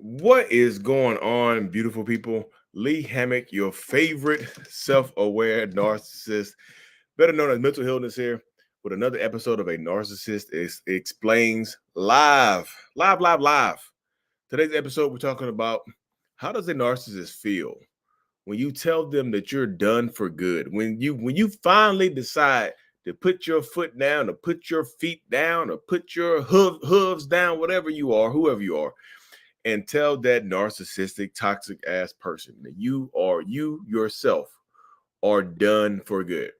What is going on, beautiful people? Lee Hammock, your favorite self-aware narcissist, better known as mental illness, here with another episode of A Narcissist Explains live. Today's episode, we're talking about how does a narcissist feel when you tell them that you're done for good, when you finally decide to put your foot down, or put your feet down, or put your hooves down, whatever you are, whoever you are, and tell that narcissistic, toxic ass person that you yourself are done for good.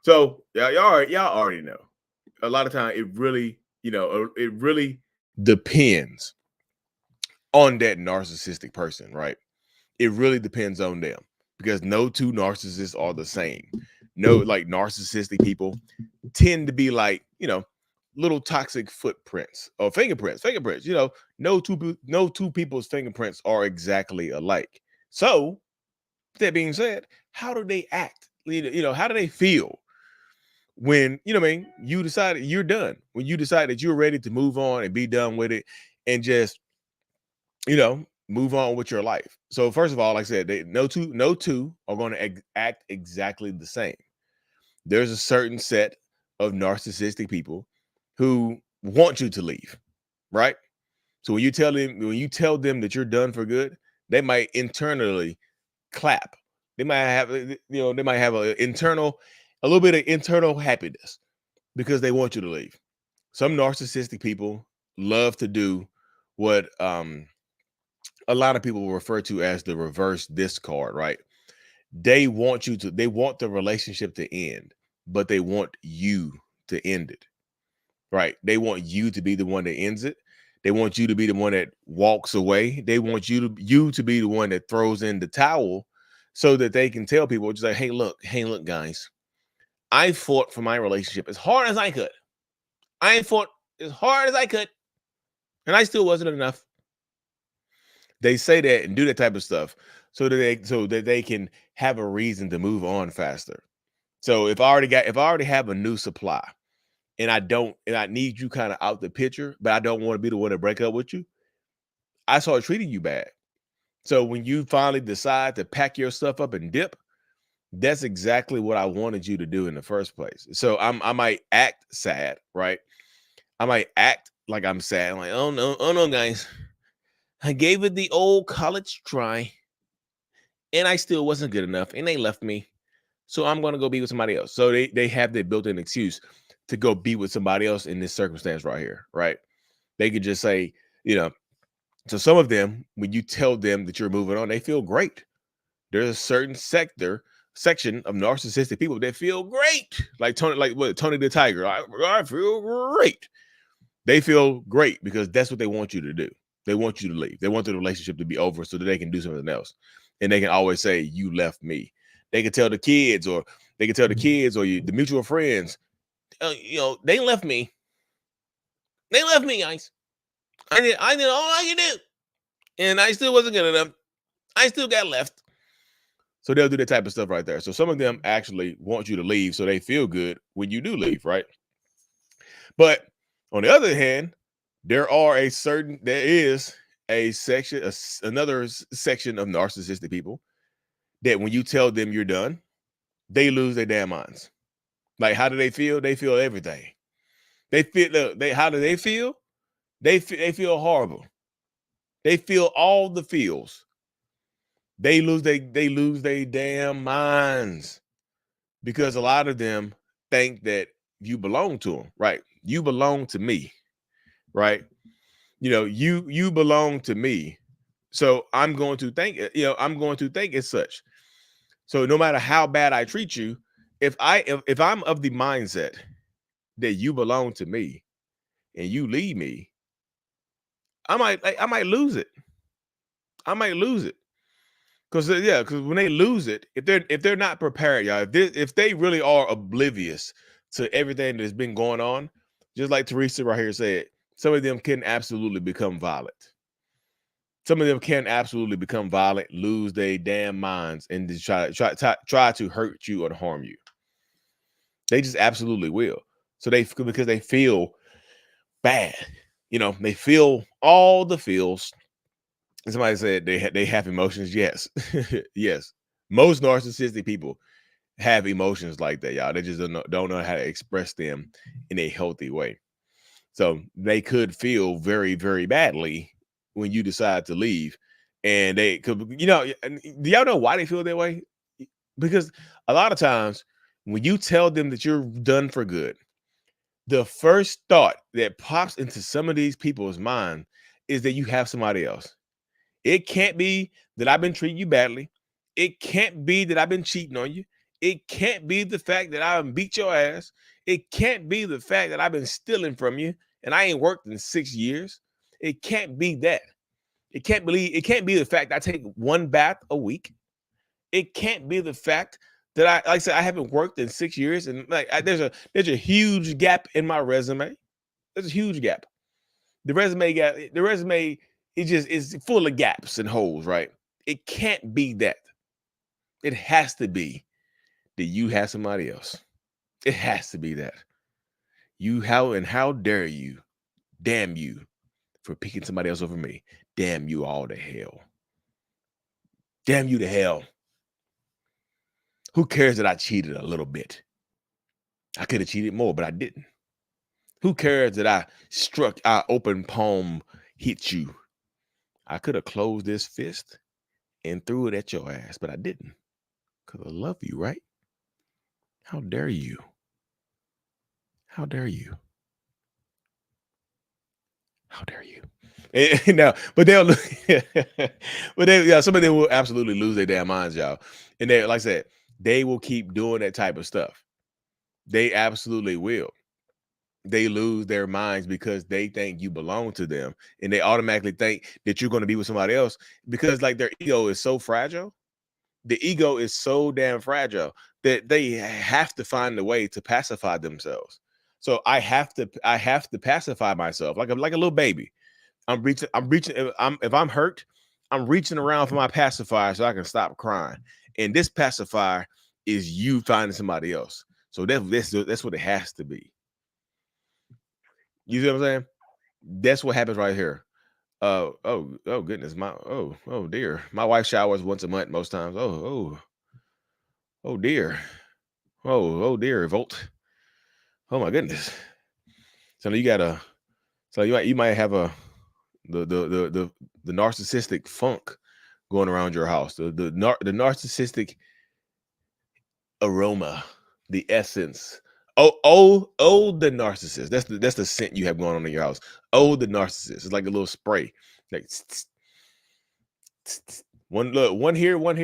So y'all already know. A lot of time it really depends on that narcissistic person, right? It really depends on them because no two narcissists are the same. No, like narcissistic people tend to be like, little toxic footprints or fingerprints. No two people's fingerprints are exactly alike. So that being said, how do they act? How do they feel when, you decide you're done, when you decide that you're ready to move on and be done with it and just, move on with your life? So first of all, like I said, no two are going to act exactly the same. There's a certain set of narcissistic people who want you to leave, right? So when you tell them that you're done for good, they might internally clap. They might have a little bit of internal happiness because they want you to leave. Some narcissistic people love to do what a lot of people will refer to as the reverse discard, right? They want the relationship to end, but they want you to end it, right? They want you to be the one that ends it. They want you to be the one that walks away. They want you to be the one that throws in the towel so that they can tell people, just like, hey look guys, I fought for my relationship as hard as I could. I fought as hard as I could, and I still wasn't enough. They say that and do that type of stuff so that they can have a reason to move on faster. So if I already have a new supply and I need you kind of out the picture, but I don't want to be the one to break up with you, I start treating you bad. So when you finally decide to pack your stuff up and dip, that's exactly what I wanted you to do in the first place. So I might act sad, right? I might act like I'm sad. I'm like, oh no, guys. I gave it the old college try and I still wasn't good enough and they left me. So I'm gonna go be with somebody else. So they have their built-in excuse to go be with somebody else in this circumstance right here, right? They could just say, you know, so some of them, when you tell them that you're moving on, they feel great. There's a certain section of narcissistic people that feel great. Tony the Tiger. I feel great. They feel great because that's what they want you to do. They want you to leave. They want the relationship to be over so that they can do something else. And they can always say, you left me. They can tell the kids, or the mutual friends, they left me. They left me, guys. I did all I could do. And I still wasn't good enough. I still got left. So they'll do that type of stuff right there. So some of them actually want you to leave so they feel good when you do leave, right? But on the other hand, there is another section of narcissistic people that when you tell them you're done, they lose their damn minds. Like, how do they feel? They feel everything. How do they feel? They feel horrible. They feel all the feels. They lose their damn minds because a lot of them think that you belong to them, right? You belong to me, right? You belong to me. So I'm going to think as such. So no matter how bad I treat you, if I'm of the mindset that you belong to me and you leave me, I might lose it. I might lose it. Because when they lose it, if they're not prepared, y'all, if they really are oblivious to everything that's been going on, just like Teresa right here said, some of them can absolutely become violent. Some of them can absolutely become violent, lose their damn minds, and just try to hurt you or to harm you. They just absolutely will. So because they feel bad, they feel all the feels, Somebody said they have emotions. Yes, yes. Most narcissistic people have emotions like that, y'all. They just don't know how to express them in a healthy way. So they could feel very, very badly when you decide to leave. And they could, do y'all know why they feel that way? Because a lot of times when you tell them that you're done for good, the first thought that pops into some of these people's mind is that you have somebody else. It can't be that I've been treating you badly. It can't be that I've been cheating on you. It can't be the fact that I beat your ass. It can't be the fact that I've been stealing from you and I ain't worked in 6 years. It can't be that. It can't be the fact I take one bath a week. It can't be the fact that like I said, I haven't worked in 6 years, and there's a huge gap in my resume. There's a huge gap. The resume it just is full of gaps and holes, right? It can't be that. It has to be that you have somebody else. It has to be that. How dare you? Damn you for picking somebody else over me. Damn you all to hell. Damn you to hell. Who cares that I cheated a little bit? I could have cheated more, but I didn't. Who cares that I open palm hit you? I could have closed this fist and threw it at your ass, but I didn't. Because I love you, right? How dare you? How dare you? How dare you? No, but they'll, but some of them will absolutely lose their damn minds, y'all. And they, like I said, they will keep doing that type of stuff. They absolutely will. They lose their minds because they think you belong to them, and they automatically think that you're going to be with somebody else because, like, their ego is so fragile. The ego is so damn fragile that they have to find a way to pacify themselves. So I have to pacify myself like a little baby. If I'm hurt, I'm reaching around for my pacifier so I can stop crying. And this pacifier is you finding somebody else. So that's what it has to be. You see what I'm saying? That's what happens right here. Oh goodness, oh dear. My wife showers once a month most times. Oh dear. Oh dear, Volt. Oh my goodness. So you might have the narcissistic funk going around your house. The narcissistic aroma, the essence. The narcissist. That's the scent you have going on in your house. Oh, the narcissist. It's like a little spray. Like one here, one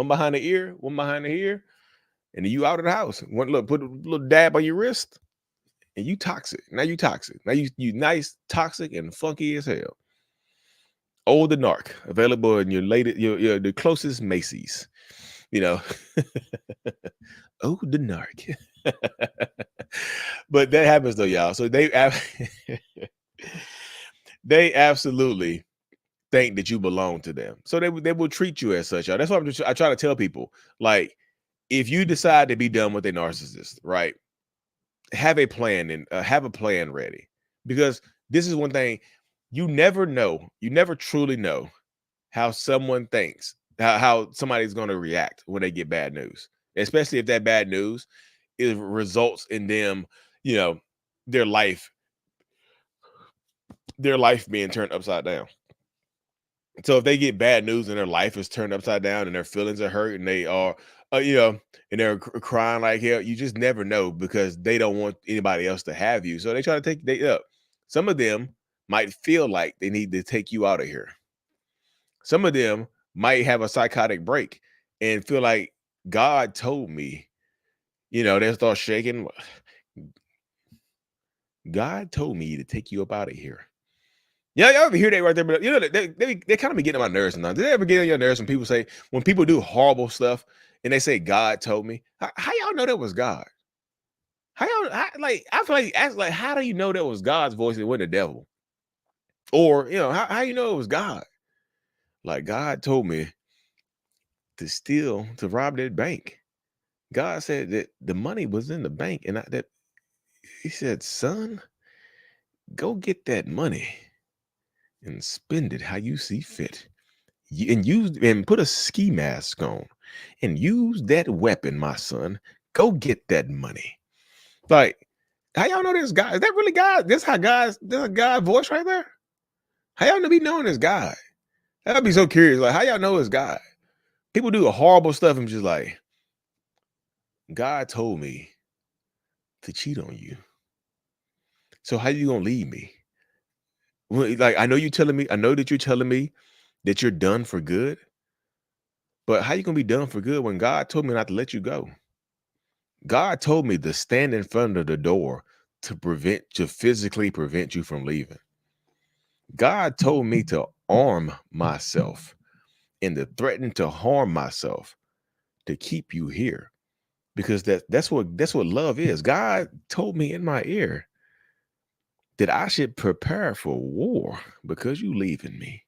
behind the ear, one behind the ear, and then you out of the house. Put a little dab on your wrist, and you toxic. Now you toxic. Now you nice, toxic, and funky as hell. Oh, the narc, available in your the closest Macy's. You know. Oh, the narc. But that happens though, y'all. So they absolutely think that you belong to them. So they will treat you as such, y'all. That's why I try to tell people, like, if you decide to be done with a narcissist, right? Have a plan and have a plan ready, because this is one thing you never know. You never truly know how someone thinks, how somebody's going to react when they get bad news, especially if that bad news results in them, their life being turned upside down. So if they get bad news and their life is turned upside down and their feelings are hurt and they are, and they're crying like hell, you just never know because they don't want anybody else to have you. So they try to take they up. Some of them might feel like they need to take you out of here. Some of them might have a psychotic break and feel like God told me, they start shaking. God told me to take you up out of here. Yeah, y'all ever hear that right there? But they kind of be getting on my nerves sometimes. Did they ever get on your nerves when people do horrible stuff and they say God told me? How y'all know that was God? I feel like how do you know that was God's voice and it wasn't the devil? Or how you know it was God? Like, God told me to rob that bank. God said that the money was in the bank, and that he said, son, go get that money and spend it how you see fit. and use and put a ski mask on and use that weapon, my son. Go get that money. Like, how y'all know this guy? Is that really God? This how God's this a God voice right there? How y'all know be knowing this God? I'd be so curious. Like, how y'all know it's God? People do horrible stuff and just like, God told me to cheat on you. So how you gonna leave me? Well, like, I know you telling me, I know that you're telling me that you're done for good, but how you gonna be done for good when God told me not to let you go? God told me to stand in front of the door to physically prevent you from leaving. God told me to arm myself and to threaten to harm myself to keep you here. Because that's what love is. God told me in my ear that I should prepare for war because you leaving me.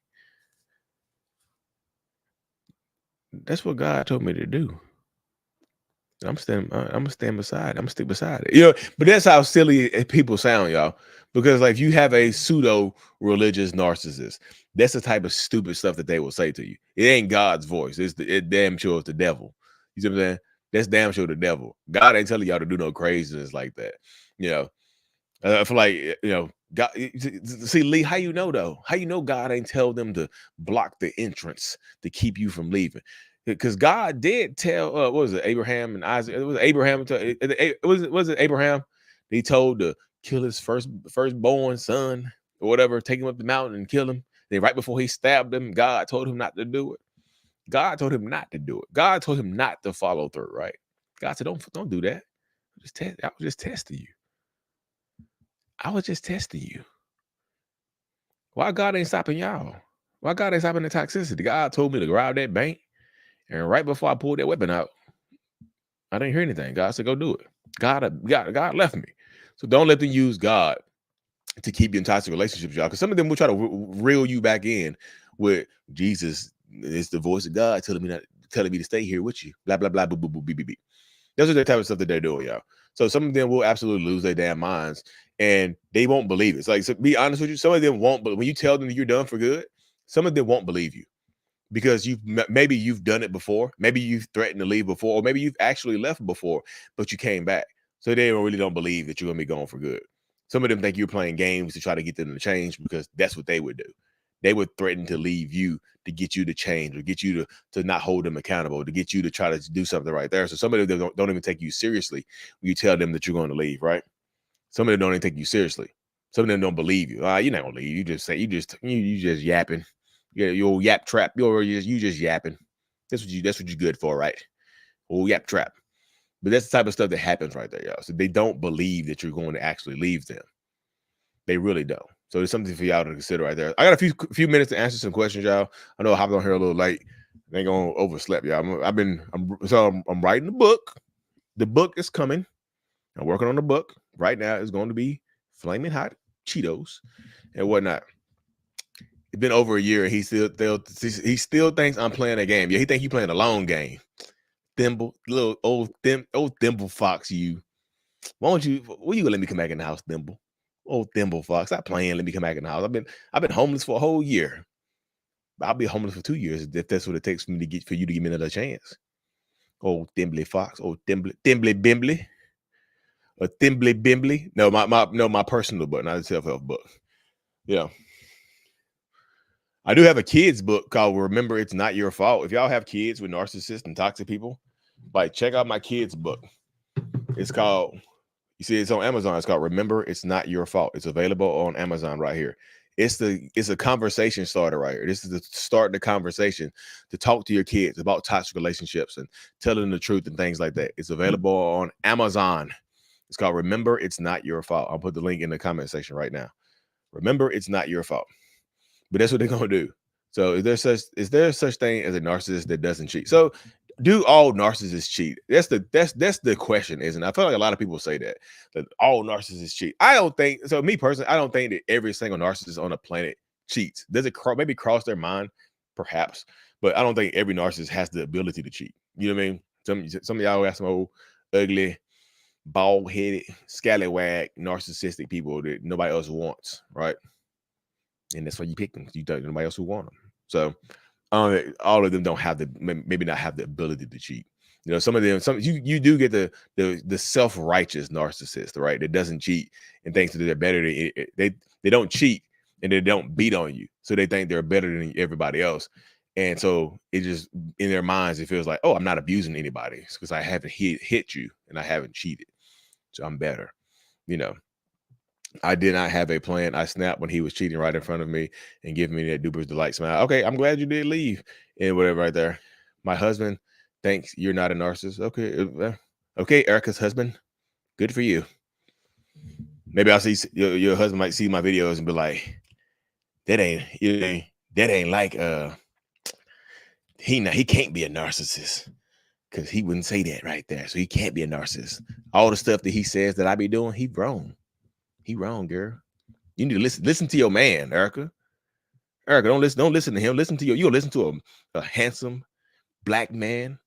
That's what God told me to do. I'm gonna stand beside. I'm gonna stick beside it. But that's how silly people sound, y'all. Because like if you have a pseudo religious narcissist, that's the type of stupid stuff that they will say to you. It ain't God's voice. It damn sure it's the devil. You see what I'm saying? That's damn sure the devil. God ain't telling y'all to do no craziness like that. You know, I feel like God. See, Lee, how you know though? How you know God ain't tell them to block the entrance to keep you from leaving? Because God did tell, what was it, Abraham and Isaac? It was Abraham. Was it Abraham? He told to kill his firstborn son or whatever, take him up the mountain and kill him. Then right before he stabbed him, God told him not to do it. God told him not to do it. God told him not to follow through. Right? God said, "Don't do that. I was just testing you. I was just testing you. Why God ain't stopping y'all? Why God ain't stopping the toxicity? God told me to grab that bank, and right before I pulled that weapon out, I didn't hear anything. God said, go do it. God left me. So don't let them use God to keep you in toxic relationships, y'all. Because some of them will try to reel you back in with Jesus is the voice of God telling me to stay here with you. Blah, blah, blah, boo, boo, boo, beep, beep, beep. Those are the type of stuff that they're doing, y'all. So some of them will absolutely lose their damn minds and they won't believe it. It's like, so be honest with you, some of them won't, but when you tell them that you're done for good, some of them won't believe you. Because maybe you've done it before, maybe you've threatened to leave before, or maybe you've actually left before, but you came back. So they really don't believe that you're gonna be gone for good. Some of them think you're playing games to try to get them to change because that's what they would do. They would threaten to leave you to get you to change or get you to not hold them accountable, to get you to try to do something right there. So some of them don't even take you seriously when you tell them that you're going to leave, right? Some of them don't even take you seriously. Some of them don't believe you. You're not gonna leave. You just say you just yapping. Yeah, your old yap trap. You just yapping. That's what you're good for, right? Old yap trap. But that's the type of stuff that happens right there, y'all. So they don't believe that you're going to actually leave them. They really don't. So it's something for y'all to consider right there. I got a few minutes to answer some questions, y'all. I know I hopped on here a little late. I ain't gonna oversleep, y'all. I'm writing the book. The book is coming. I'm working on the book right now. It's going to be flaming hot Cheetos and whatnot. It's been over a year and he still thinks I'm playing a game. Yeah, he think you playing a long game. Thimble, little old Thimble Fox, you. Why don't you? Will you let me come back in the house, Thimble? Old Thimble Fox, stop playing. Let me come back in the house. I've been homeless for a whole year. I'll be homeless for 2 years if that's what it takes for you to give me another chance. Old Thimble Fox, old Thimble Bimbly, or Thimble Bimbly. No, my personal book, not a self-help book. Yeah. I do have a kids book called Remember It's Not Your Fault. If y'all have kids with narcissists and toxic people, like check out my kids book. It's called, you see, it's on Amazon. It's called Remember It's Not Your Fault. It's available on Amazon right here. It's a conversation starter right here. This is the start the conversation to talk to your kids about toxic relationships and tell them the truth and things like that. It's available on Amazon. It's called Remember It's Not Your Fault. I'll put the link in the comment section right now. Remember It's Not Your Fault. But that's what they're gonna do. So is there such thing as a narcissist that doesn't cheat? So do all narcissists cheat? That's the question, isn't it? I feel like a lot of people say that all narcissists cheat. I don't think so. Me personally, I don't think that every single narcissist on the planet cheats. Does it maybe cross their mind? Perhaps, but I don't think every narcissist has the ability to cheat. You know what I mean? Some of y'all have some old ugly, bald-headed, scallywag, narcissistic people that nobody else wants, right? And that's why you pick them. You don't nobody else who want them. So all of them don't have maybe not have the ability to cheat. You know, some of them, you do get the self-righteous narcissist, right? That doesn't cheat and thinks that they're better than they don't cheat and they don't beat on you, so they think they're better than everybody else. And so it just in their minds it feels like, oh, I'm not abusing anybody because I haven't hit you and I haven't cheated, so I'm better. You know, I did not have a plan. I snapped when he was cheating right in front of me and giving me that duper's delight smile. Okay, I'm glad you did leave and whatever right there. My husband thinks you're not a narcissist. Okay, okay, Erica's husband. Good for you. Maybe I'll see your husband might see my videos and be like, that ain't like he can't be a narcissist because he wouldn't say that right there. So he can't be a narcissist. All the stuff that he says that I be doing, he wrong. He wrong, girl. You need to listen to your man, Erica. Erica, don't listen to him. Listen to you'll listen to a handsome black man,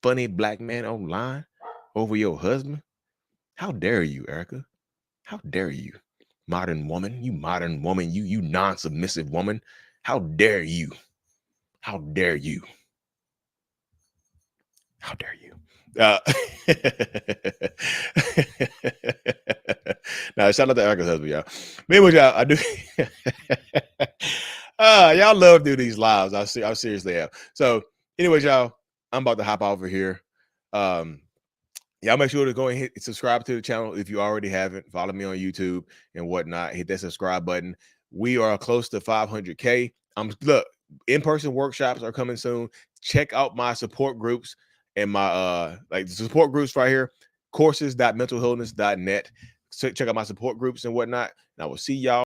funny black man online over your husband. How dare you, Erica? How dare you? Modern woman, you non-submissive woman. How dare you? How dare you? How dare you? Now shout out to Erica's husband, y'all. Meanwhile, y'all, I do y'all love doing these lives. I seriously have. So anyways, y'all, I'm about to hop over here. Y'all make sure to go and hit subscribe to the channel if you already haven't. Follow me on YouTube and whatnot. Hit that subscribe button. We are close to 500K. Look, in-person workshops are coming soon. Check out my support groups and my like the support groups right here, courses.mentalhealness.net. Check out my support groups and whatnot. And I will see y'all.